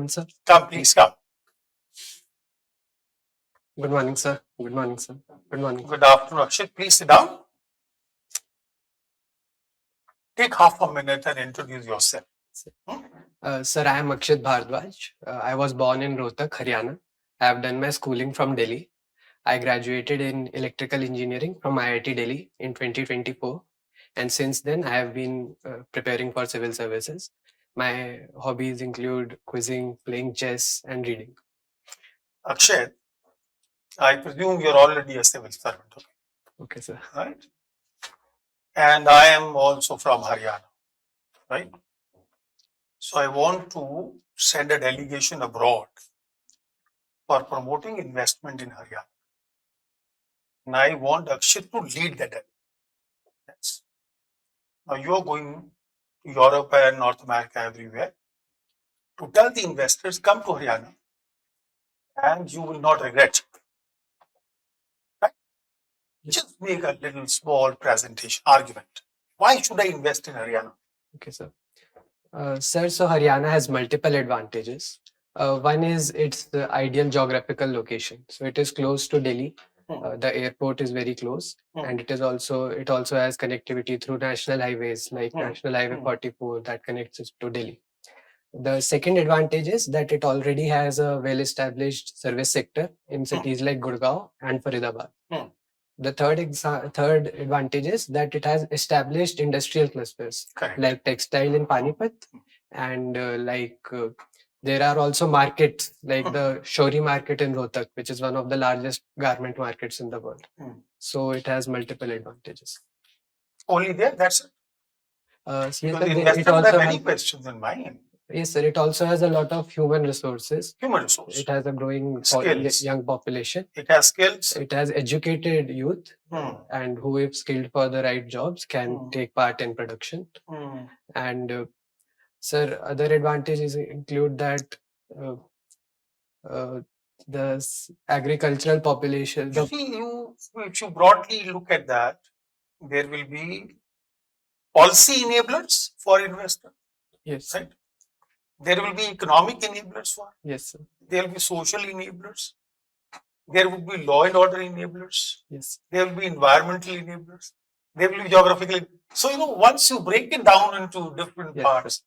morning, sir. Come, please come. Good morning, sir. Good morning, sir. Good morning. Good afternoon, Akshit. Please sit down. Take half a minute and introduce yourself. Sir, I am Akshit Bhardwaj. I was born in Rohtak, Haryana. I have done my schooling from Delhi. I graduated in electrical engineering from IIT Delhi in 2024. And since then, I have been preparing for civil services. My hobbies include quizzing, playing chess, and reading. Akshit, I presume you're already a civil servant, Okay, sir. right? And I am also from Haryana, right? So I want to send a delegation abroad for promoting investment in Haryana. And I want Akshit to lead the delegation. Yes. Now you're going to Europe and North America, everywhere, to tell the investors, come to Haryana and you will not regret. Right? Just make a little small presentation, argument. Why should I invest in Haryana? Okay, sir. Sir, so Haryana has multiple advantages. One is its the ideal geographical location. So it is close to Delhi. The airport is very close, and it also has connectivity through national highways like National Highway 44 that connects us to Delhi. The second advantage is that it already has a well-established service sector in cities like Gurgaon and Faridabad. The third advantage is that it has established industrial clusters. Correct. Like textile in Panipat, and there are also markets like the Shori market in Rohtak, which is one of the largest garment markets in the world. So it has multiple advantages. Only there, that's it. So Because the it investors have also many has, questions in mind. yes, sir. It also has a lot of human resources. Human resource. It has a growing Skills. young population. It has skills. It has educated youth, and who, if skilled for the right jobs, can take part in production. And sir, other advantages include that the agricultural population. You see, if you broadly look at that, there will be policy enablers for investors. Yes. Right. There will be economic enablers for. Yes, sir. There will be social enablers. There would be law and order enablers. Yes. There will be environmental enablers. There will be geographical. So, once you break it down into different parts,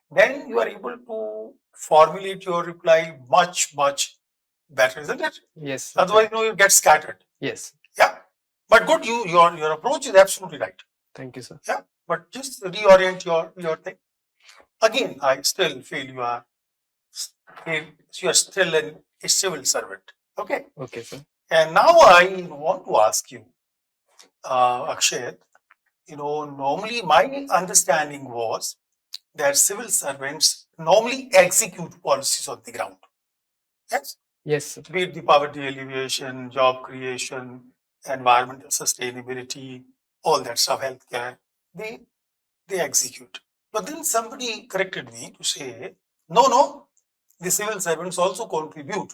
then you are able to formulate your reply much, much better, isn't it? Yes. Otherwise, you get scattered. Yes. Yeah. But good, your approach is absolutely right. Thank you, sir. Yeah. But just reorient your thing. Again, I still feel you are still a civil servant. Okay. Okay, sir. And now I want to ask you, Akshay, normally my understanding was that civil servants normally execute policies on the ground. Yes? Yes, sir. Be it the poverty alleviation, job creation, environmental sustainability, all that stuff, healthcare, they execute. But then somebody corrected me to say, no, the civil servants also contribute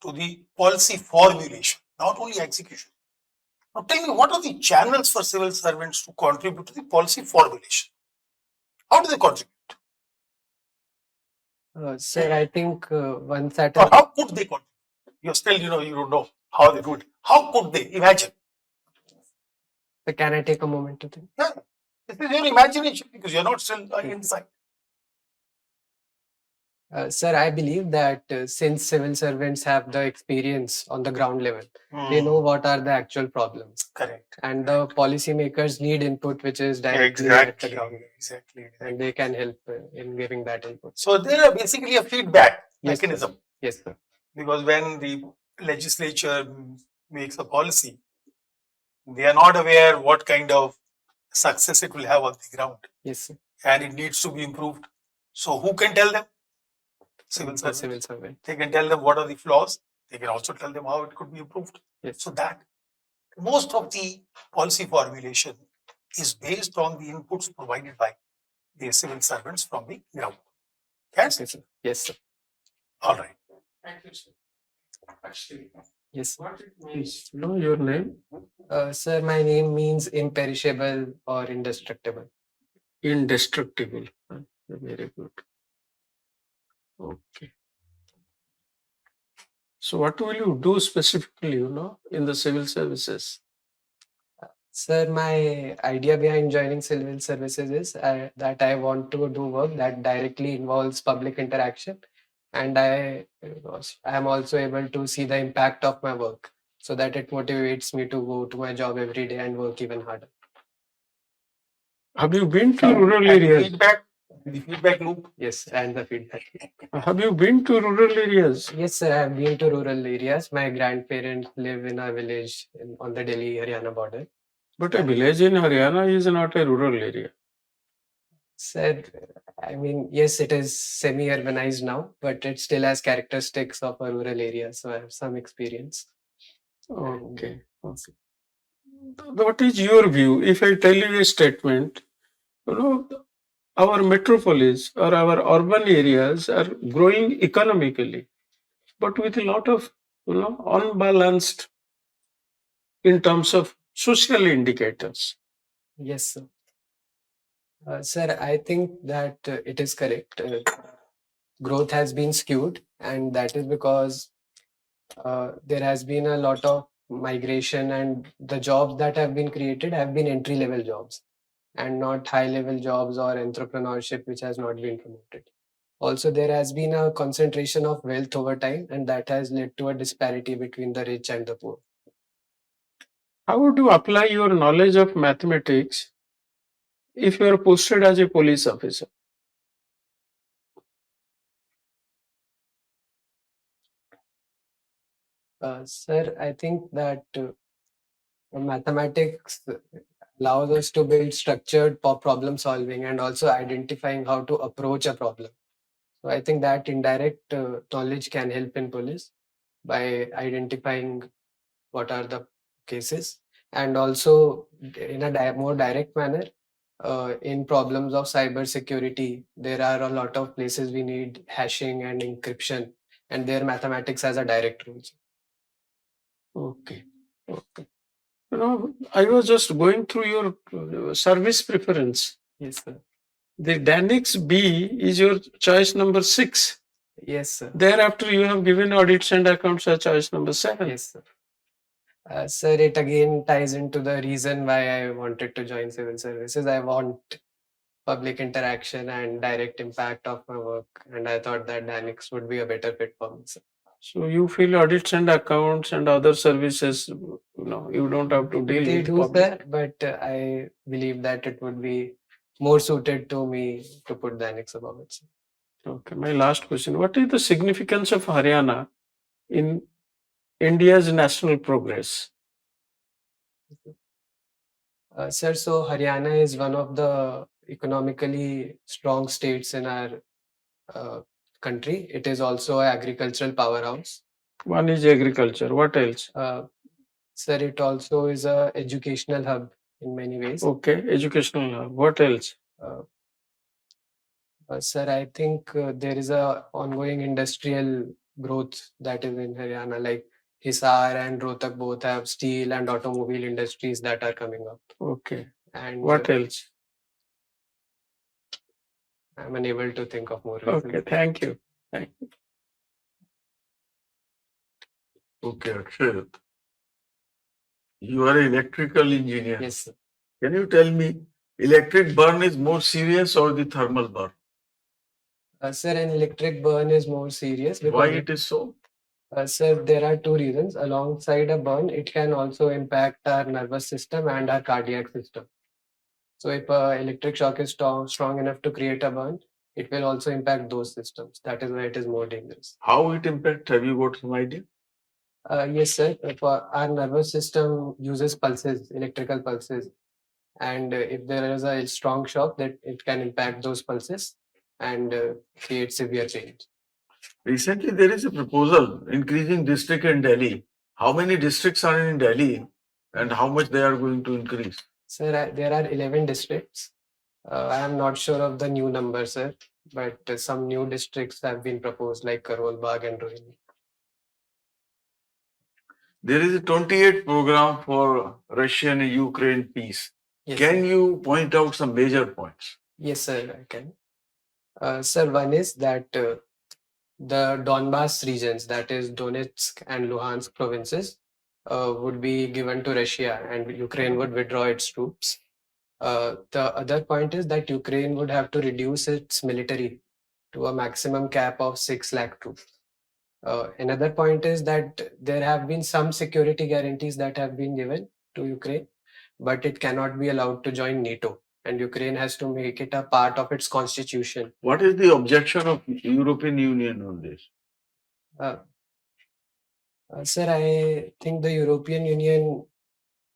to the policy formulation, not only execution. Now tell me, what are the channels for civil servants to contribute to the policy formulation? How do they contribute? Sir, I think once that. Or how could they contribute? You're still, you don't know how they do it. How could they? Imagine. So can I take a moment to think? Yeah. This is your imagination because you're not still inside. Sir, I believe that since civil servants have the experience on the ground level, they know what are the actual problems. Correct. And the policymakers need input which is directly at the ground. Exactly. And they can help in giving that input. So they are basically a feedback mechanism. Sir. Yes, sir. Because when the legislature makes a policy, they are not aware what kind of success it will have on the ground. Yes, sir. And it needs to be improved. So who can tell them? Civil servant. They can tell them what are the flaws. They can also tell them how it could be improved. Yes. So that most of the policy formulation is based on the inputs provided by the civil servants from the ground. Yes? Yes, sir. Yes, sir. All right. Thank you, sir. Actually, yes. What it means? Know your name? Sir, my name means imperishable or indestructible. Indestructible. Very good. Okay. So what will you do specifically, in the civil services? Sir, my idea behind joining civil services is that I want to do work that directly involves public interaction, and I am also able to see the impact of my work, so that it motivates me to go to my job every day and work even harder. Have you been to rural And areas? the feedback loop. Yes, and the feedback. Have you been to rural areas? Yes, sir, I have been to rural areas. My grandparents live in a village on the Delhi-Haryana border. But a village in Haryana is not a rural area. Sir, I mean, yes, it is semi-urbanized now, but it still has characteristics of a rural area. So I have some experience. Okay. Okay. What is your view? If I tell you a statement, our metropolis or our urban areas are growing economically, but with a lot of, unbalanced in terms of social indicators. Yes, sir. Sir, I think that it is correct. Growth has been skewed, and that is because there has been a lot of migration, and the jobs that have been created have been entry-level jobs and not high-level jobs or entrepreneurship, which has not been promoted. Also, there has been a concentration of wealth over time, and that has led to a disparity between the rich and the poor. How would you apply your knowledge of mathematics if you are posted as a police officer? Sir, I think that mathematics allows us to build structured problem solving and also identifying how to approach a problem. So I think that indirect knowledge can help in police by identifying what are the cases, and also in a more direct manner in problems of cyber security. There are a lot of places we need hashing and encryption, and there mathematics has a direct role. Okay. Okay. I was just going through your service preference. Yes, sir. The Danix B is your choice number 6. Yes, sir. Thereafter, you have given audits and accounts as choice number 7. Yes, sir. Sir, it again ties into the reason why I wanted to join civil services. I want public interaction and direct impact of my work, and I thought that Danix would be a better fit for me, sir. So you feel audits and accounts and other services, you don't have to deal They with do, public. sir, but I believe that it would be more suited to me to put Danix above it, sir. Okay, my last question. What is the significance of Haryana in India's national progress? Sir, so Haryana is one of the economically strong states in our country. It is also an agricultural powerhouse. One is agriculture. What else? Sir, it also is a educational hub in many ways. Okay, educational hub. What else? Sir, I think there is a ongoing industrial growth that is in Haryana, like Hisar and Rohtak both have steel and automobile industries that are coming up. Okay. And What else? I'm unable to think of more reasons. Okay, thank you. Thank you. Okay, Akshit. You are an electrical engineer. Yes, sir. Can you tell me, electric burn is more serious or the thermal burn? Sir, an electric burn is more serious because Why it is so? sir, there are two reasons. Alongside a burn, it can also impact our nervous system and our cardiac system. So if electric shock is strong enough to create a burn, it will also impact those systems. That is why it is more dangerous. How it impact? Have you got some idea? Yes, sir. Our nervous system uses pulses, electrical pulses. And if there is a strong shock, that it can impact those pulses and create severe pain. Recently, there is a proposal increasing district in Delhi. How many districts are in Delhi and how much they are going to increase? Sir, there are 11 districts. I am not sure of the new number, sir, but some new districts have been proposed, like Karol Bagh and Rohini. There is a 28 program for Russian and Ukraine peace. Yes, Can sir. you point out some major points? Yes, sir, I can. Sir, one is that the Donbas regions, that is Donetsk and Luhansk provinces, would be given to Russia and Ukraine would withdraw its troops. The other point is that Ukraine would have to reduce its military to a maximum cap of 6 lakh troops. Another point is that there have been some security guarantees that have been given to Ukraine, but it cannot be allowed to join NATO, and Ukraine has to make it a part of its constitution. What is the objection of European Union on this? Sir, I think the European Union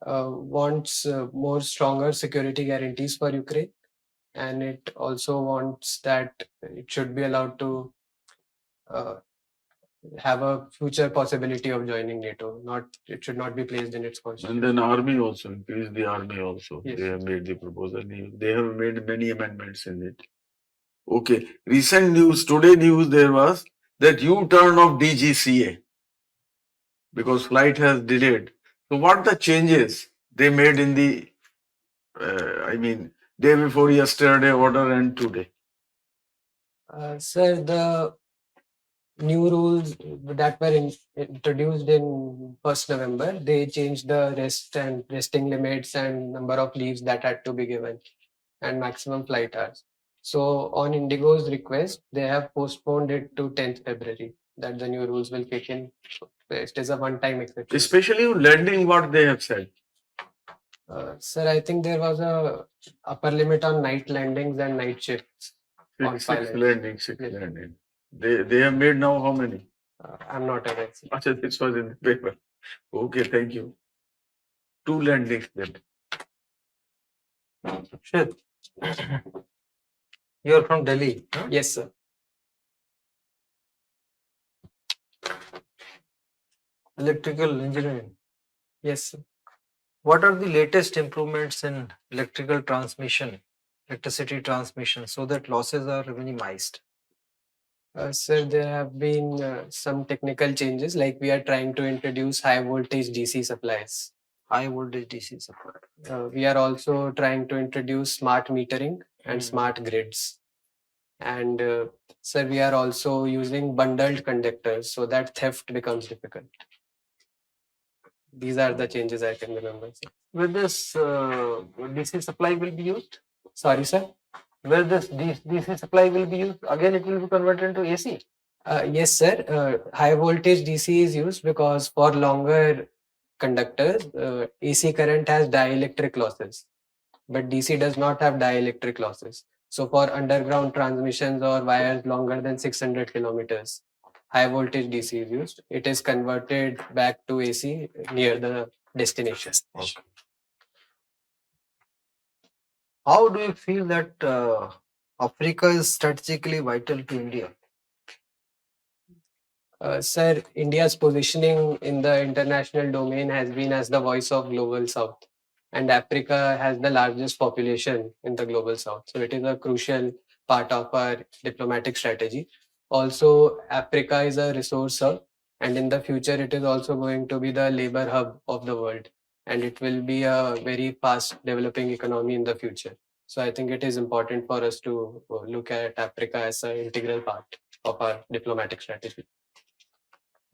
wants more stronger security guarantees for Ukraine, and it also wants that it should be allowed to have a future possibility of joining NATO. It should not be placed in its constitution. And then army also, increase the army also. Yes. They have made the proposal. They have made many amendments in it. Okay. Recent news, today news there was that U-turn of DGCA because flight has delayed. So what the changes they made in the, day before yesterday order and today? Sir, the new rules that were introduced in 1st November, they changed the resting limits and number of leaves that had to be given and maximum flight hours. So on Indigo's request, they have postponed it to 10th February that the new rules will kick in. It is a one-time exception. Especially on landing, what they have said. Sir, I think there was a upper limit on night landings and night shifts. On Six pilots. landings, six Yes. landing. They have made now how many? I'm not aware. Sir. Achha, this was in the paper. Okay, thank you. 2 landings then. Akshit, you are from Delhi. Huh? Yes, sir. Electrical engineering. Yes, sir. What are the latest improvements in electricity transmission, so that losses are minimized? Sir, there have been some technical changes, like we are trying to introduce high voltage DC supplies. High voltage DC supply. We are also trying to introduce smart metering and smart grids. And sir, we are also using bundled conductors so that theft becomes difficult. These are the changes I can remember, sir. Where this DC supply will be used? Sorry, sir. Where this DC supply will be used? Again, it will be converted into AC. Yes, sir. High voltage DC is used because for longer conductors, AC current has dielectric losses, but DC does not have dielectric losses. So for underground transmissions or wires longer than 600 kilometers, high voltage DC is used. It is converted back to AC near the destination. Okay. How do you feel that Africa is strategically vital to India? Sir, India's positioning in the international domain has been as the voice of global south, and Africa has the largest population in the global south. So it is a crucial part of our diplomatic strategy. Also, Africa is a resource hub, and in the future, it is also going to be the labor hub of the world, and it will be a very fast developing economy in the future. So I think it is important for us to look at Africa as an integral part of our diplomatic strategy.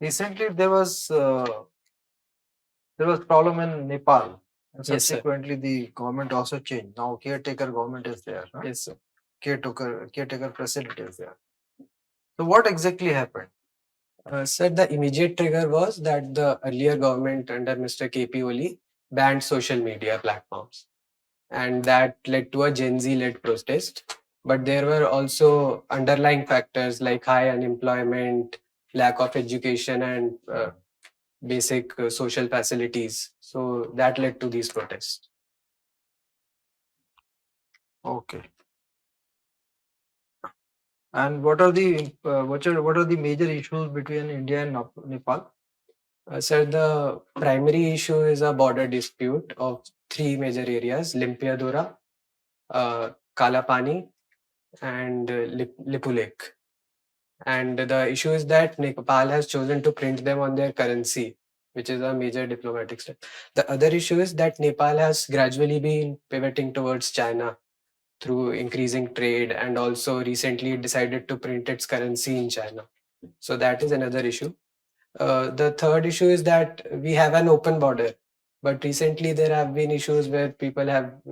Recently, there was problem in Nepal, and Yes, sir. subsequently the government also changed. Now caretaker government is there. Huh? Yes, sir. Caretaker president is there. So what exactly happened? Sir, the immediate trigger was that the earlier government under Mr. KP Oli banned social media platforms, and that led to a Gen Z-led protest. But there were also underlying factors like high unemployment, lack of education, and basic social facilities. So that led to these protests. Okay. And what are the major issues between India and Nepal? Sir, the primary issue is a border dispute of 3 major areas: Limpiadura, Kalapani, and Lipu Lake. And the issue is that Nepal has chosen to print them on their currency, which is a major diplomatic step. The other issue is that Nepal has gradually been pivoting towards China through increasing trade, and also recently decided to print its currency in China. So that is another issue. The third issue is that we have an open border, but recently there have been issues where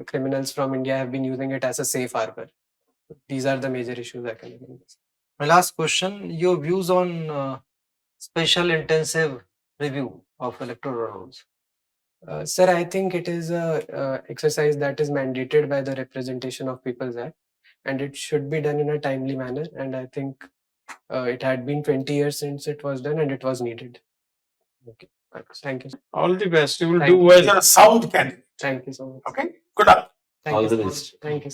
criminals from India have been using it as a safe harbor. These are the major issues I can remember. My last question: your views on special intensive review of electoral rolls. Sir, I think it is a exercise that is mandated by the Representation of People's Act, and it should be done in a timely manner. And I think it had been 20 years since it was done, and it was needed. Okay. Thank you. All the best. You will Thank do you. well. You're a sound candidate. Thank you so much. Okay. Good luck. Thank All you the so best. much. Thank you.